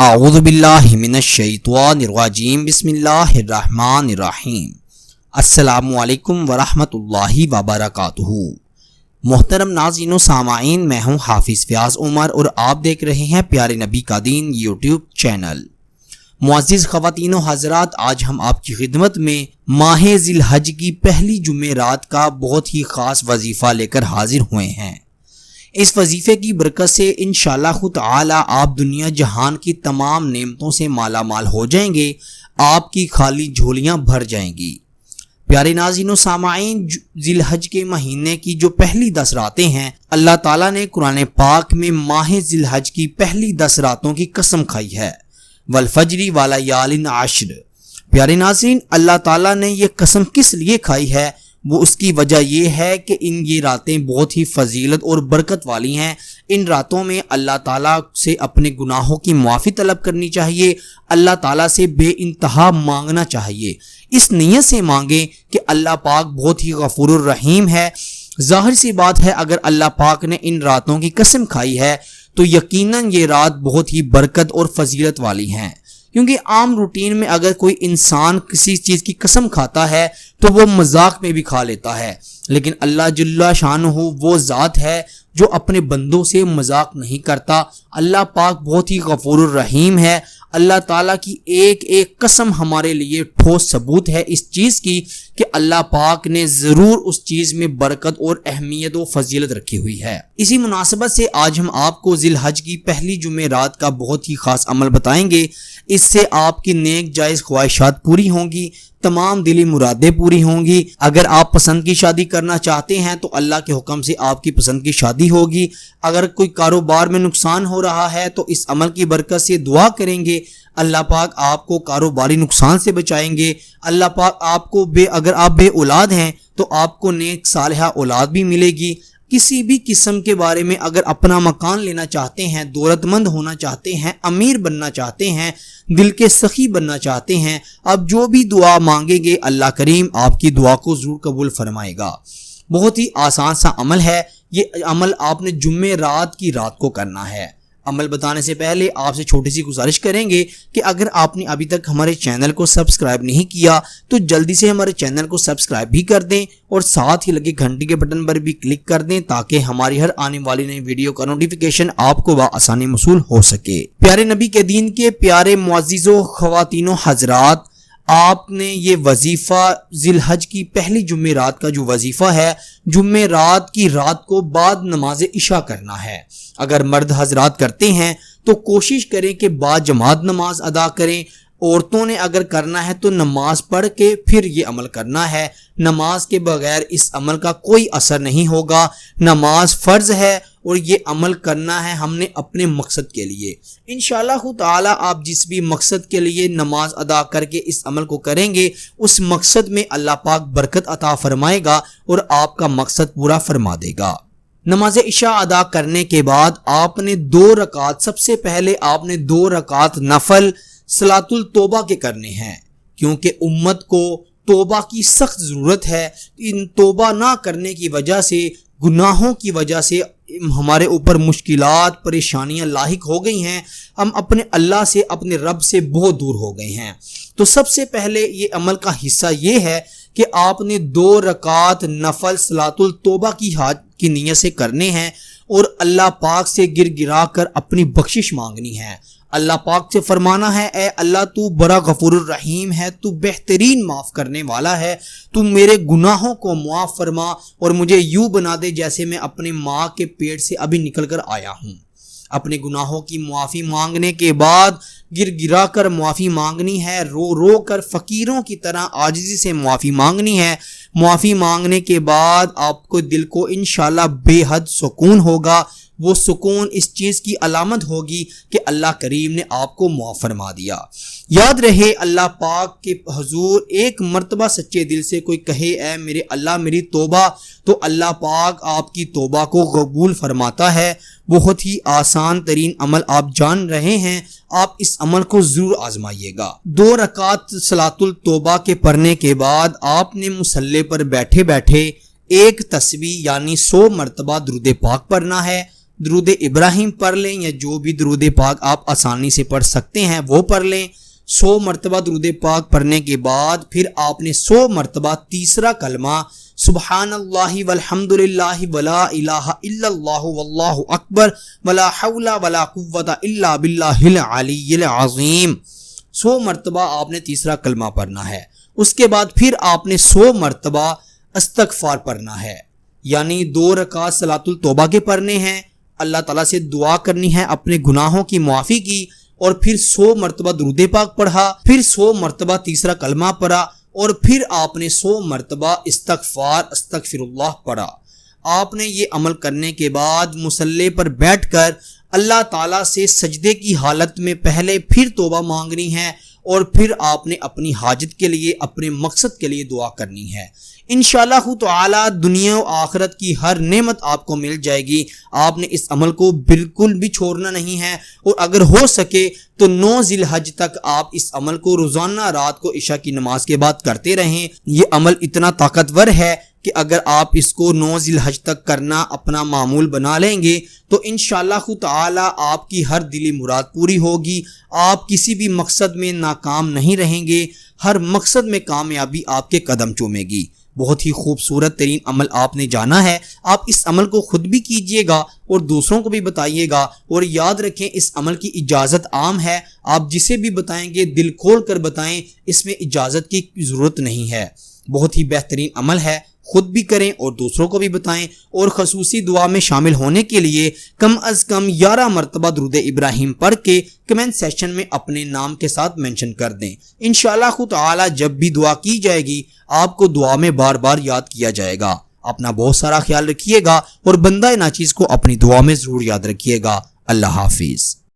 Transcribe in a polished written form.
اعوذ باللہ من الشیطان الرجیم بسم اللہ الرحمن الرحیم۔ السلام علیکم ورحمۃ اللہ وبرکاتہ۔ محترم ناظرین و سامعین، میں ہوں حافظ فیاض عمر اور آپ دیکھ رہے ہیں پیارے نبی کا دین یوٹیوب چینل۔ معزز خواتین و حضرات، آج ہم آپ کی خدمت میں ماہ ذی الحج کی پہلی جمعرات کا بہت ہی خاص وظیفہ لے کر حاضر ہوئے ہیں۔ اس وظیفے کی برکت سے انشاءاللہ تعالی آپ دنیا جہان کی تمام نعمتوں سے مالا مال ہو جائیں گے، آپ کی خالی جھولیاں بھر جائیں گی۔ پیارے ناظرین و سامعین، ذی الحج کے مہینے کی جو پہلی 10 راتیں ہیں، اللہ تعالیٰ نے قرآن پاک میں ماہ ذی الحج کی پہلی 10 راتوں کی قسم کھائی ہے، والفجر ولیال عشر۔ پیارے ناظرین، اللہ تعالیٰ نے یہ قسم کس لیے کھائی ہے؟ وہ اس کی وجہ یہ ہے کہ یہ راتیں بہت ہی فضیلت اور برکت والی ہیں۔ ان راتوں میں اللہ تعالیٰ سے اپنے گناہوں کی معافی طلب کرنی چاہیے، اللہ تعالیٰ سے بے انتہا مانگنا چاہیے۔ اس نیت سے مانگیں کہ اللہ پاک بہت ہی غفور الرحیم ہے۔ ظاہر سی بات ہے، اگر اللہ پاک نے ان راتوں کی قسم کھائی ہے تو یقیناً یہ رات بہت ہی برکت اور فضیلت والی ہیں، کیونکہ عام روٹین میں اگر کوئی انسان کسی چیز کی قسم کھاتا ہے تو وہ مذاق میں بھی کھا لیتا ہے، لیکن اللہ جل شانہ وہ ذات ہے جو اپنے بندوں سے مذاق نہیں کرتا۔ اللہ پاک بہت ہی غفور الرحیم ہے۔ اللہ تعالیٰ کی ایک ایک قسم ہمارے لیے ٹھوس ثبوت ہے اس چیز کی کہ اللہ پاک نے ضرور اس چیز میں برکت اور اہمیت و فضیلت رکھی ہوئی ہے۔ اسی مناسبت سے آج ہم آپ کو ذی الحج کی پہلی جمعرات کا بہت ہی خاص عمل بتائیں گے۔ اس سے آپ کی نیک جائز خواہشات پوری ہوں گی، تمام دلی مرادیں پوری ہوں گی۔ اگر آپ پسند کی شادی کرنا چاہتے ہیں تو اللہ کے حکم سے آپ کی پسند کی شادی ہوگی۔ اگر کوئی کاروبار میں نقصان ہو رہا ہے تو اس عمل کی برکت سے دعا کریں گے، اللہ پاک آپ کو کاروباری نقصان سے بچائیں گے۔ اللہ پاک آپ کو اگر آپ بے اولاد ہیں تو آپ کو نیک صالحہ اولاد بھی ملے گی۔ کسی بھی قسم کے بارے میں اگر اپنا مکان لینا چاہتے ہیں، دولت مند ہونا چاہتے ہیں، امیر بننا چاہتے ہیں، دل کے سخی بننا چاہتے ہیں، اب جو بھی دعا مانگیں گے اللہ کریم آپ کی دعا کو ضرور قبول فرمائے گا۔ بہت ہی آسان سا عمل ہے۔ یہ عمل آپ نے جمعہ رات کی رات کو کرنا ہے۔ عمل بتانے سے پہلے آپ سے چھوٹی سی گزارش کریں گے کہ اگر آپ نے ابھی تک ہمارے چینل کو سبسکرائب نہیں کیا تو جلدی سے ہمارے چینل کو سبسکرائب بھی کر دیں اور ساتھ ہی لگے گھنٹی کے بٹن پر بھی کلک کر دیں تاکہ ہماری ہر آنے والی نئی ویڈیو کا نوٹیفیکیشن آپ کو بآسانی موصول ہو سکے۔ پیارے نبی کے دین کے پیارے معززو خواتین و حضرات، آپ نے یہ وظیفہ ذی الحج کی پہلی جمعرات کا جو وظیفہ ہے، جمعرات کی رات کو بعد نماز عشاء کرنا ہے۔ اگر مرد حضرات کرتے ہیں تو کوشش کریں کہ بعد جماعت نماز ادا کریں۔ عورتوں نے اگر کرنا ہے تو نماز پڑھ کے پھر یہ عمل کرنا ہے۔ نماز کے بغیر اس عمل کا کوئی اثر نہیں ہوگا۔ نماز فرض ہے اور یہ عمل کرنا ہے ہم نے اپنے مقصد کے لیے۔ انشاءاللہ تعالی آپ جس بھی مقصد کے لیے نماز ادا کر کے اس عمل کو کریں گے، اس مقصد میں اللہ پاک برکت عطا فرمائے گا اور آپ کا مقصد پورا فرما دے گا۔ نماز عشاء ادا کرنے کے بعد آپ نے 2 رکعت، سب سے پہلے آپ نے 2 رکعت نفل صلاۃ التوبہ کے کرنے ہیں، کیونکہ امت کو توبہ کی سخت ضرورت ہے۔ ان توبہ نہ کرنے کی وجہ سے، گناہوں کی وجہ سے ہمارے اوپر مشکلات، پریشانیاں لاحق ہو گئی ہیں۔ ہم اپنے اللہ سے، اپنے رب سے بہت دور ہو گئے ہیں۔ تو سب سے پہلے یہ عمل کا حصہ یہ ہے کہ آپ نے 2 رکعت نفل صلاۃ التوبہ کی نیت سے کرنے ہیں اور اللہ پاک سے گر گرا کر اپنی بخشش مانگنی ہے۔ اللہ پاک سے فرمانا ہے، اے اللہ تو بڑا غفور الرحیم ہے، تو بہترین معاف کرنے والا ہے، تو میرے گناہوں کو معاف فرما اور مجھے یوں بنا دے جیسے میں اپنے ماں کے پیٹ سے ابھی نکل کر آیا ہوں۔ اپنے گناہوں کی معافی مانگنے کے بعد گر گرا کر معافی مانگنی ہے، رو رو کر فقیروں کی طرح عاجزی سے معافی مانگنی ہے۔ معافی مانگنے کے بعد آپ کو دل کو انشاءاللہ بے حد سکون ہوگا۔ وہ سکون اس چیز کی علامت ہوگی کہ اللہ کریم نے آپ کو معاف فرما دیا۔ یاد رہے، اللہ پاک کے حضور ایک مرتبہ سچے دل سے کوئی کہے اے میرے اللہ میری توبہ، تو اللہ پاک آپ کی توبہ کو قبول فرماتا ہے۔ بہت ہی آسان ترین عمل آپ جان رہے ہیں، آپ اس عمل کو ضرور آزمائیے گا۔ 2 رکعت صلاۃ التوبہ کے پڑھنے کے بعد آپ نے مصلی پر بیٹھے بیٹھے ایک تسبیح یعنی 100 مرتبہ درود پاک پڑھنا ہے۔ درود ابراہیم پڑھ لیں یا جو بھی درود پاک آپ آسانی سے پڑھ سکتے ہیں وہ پڑھ لیں۔ 100 مرتبہ درود پاک پڑھنے کے بعد پھر آپ نے 100 مرتبہ تیسرا کلمہ سبحان اللہ والحمد للہ ولا الہ الا اللہ واللہ اکبر ولا حول ولا قوت الا باللہ العلی العظیم 100 مرتبہ آپ نے تیسرا کلمہ پڑھنا ہے۔ اس کے بعد پھر آپ نے 100 مرتبہ استغفار پڑھنا ہے، یعنی 2 رکعت صلاۃ التوبہ کے پڑھنے ہیں، اللہ تعالیٰ سے دعا کرنی ہے اپنے گناہوں کی معافی کی، اور پھر 100 مرتبہ درود پاک پڑھا، پھر 100 مرتبہ تیسرا کلمہ پڑھا، اور پھر آپ نے 100 مرتبہ استغفر اللہ پڑھا۔ آپ نے یہ عمل کرنے کے بعد مصلی پر بیٹھ کر اللہ تعالیٰ سے سجدے کی حالت میں پہلے پھر توبہ مانگنی ہے، اور پھر آپ نے اپنی حاجت کے لیے، اپنے مقصد کے لیے دعا کرنی ہے۔ انشاءاللہ تعالی دنیا و آخرت کی ہر نعمت آپ کو مل جائے گی۔ آپ نے اس عمل کو بالکل بھی چھوڑنا نہیں ہے، اور اگر ہو سکے تو 9 ذی الحج تک آپ اس عمل کو روزانہ رات کو عشاء کی نماز کے بعد کرتے رہیں۔ یہ عمل اتنا طاقتور ہے کہ اگر آپ اس کو 9 ذی الحج تک کرنا اپنا معمول بنا لیں گے تو انشاءاللہ تعالی آپ کی ہر دلی مراد پوری ہوگی، آپ کسی بھی مقصد میں ناکام نہیں رہیں گے، ہر مقصد میں کامیابی آپ کے قدم چومے گی۔ بہت ہی خوبصورت ترین عمل آپ نے جانا ہے، آپ اس عمل کو خود بھی کیجئے گا اور دوسروں کو بھی بتائیے گا، اور یاد رکھیں اس عمل کی اجازت عام ہے، آپ جسے بھی بتائیں گے دل کھول کر بتائیں، اس میں اجازت کی ضرورت نہیں ہے۔ بہت ہی بہترین عمل ہے، خود بھی کریں اور دوسروں کو بھی بتائیں، اور خصوصی دعا میں شامل ہونے کے لیے کم از کم 11 مرتبہ درود ابراہیم پڑھ کے کمنٹ سیکشن میں اپنے نام کے ساتھ مینشن کر دیں۔ انشاءاللہ تعالی جب بھی دعا کی جائے گی آپ کو دعا میں بار بار یاد کیا جائے گا۔ اپنا بہت سارا خیال رکھیے گا، اور بندہ ناچیز کو اپنی دعا میں ضرور یاد رکھیے گا۔ اللہ حافظ۔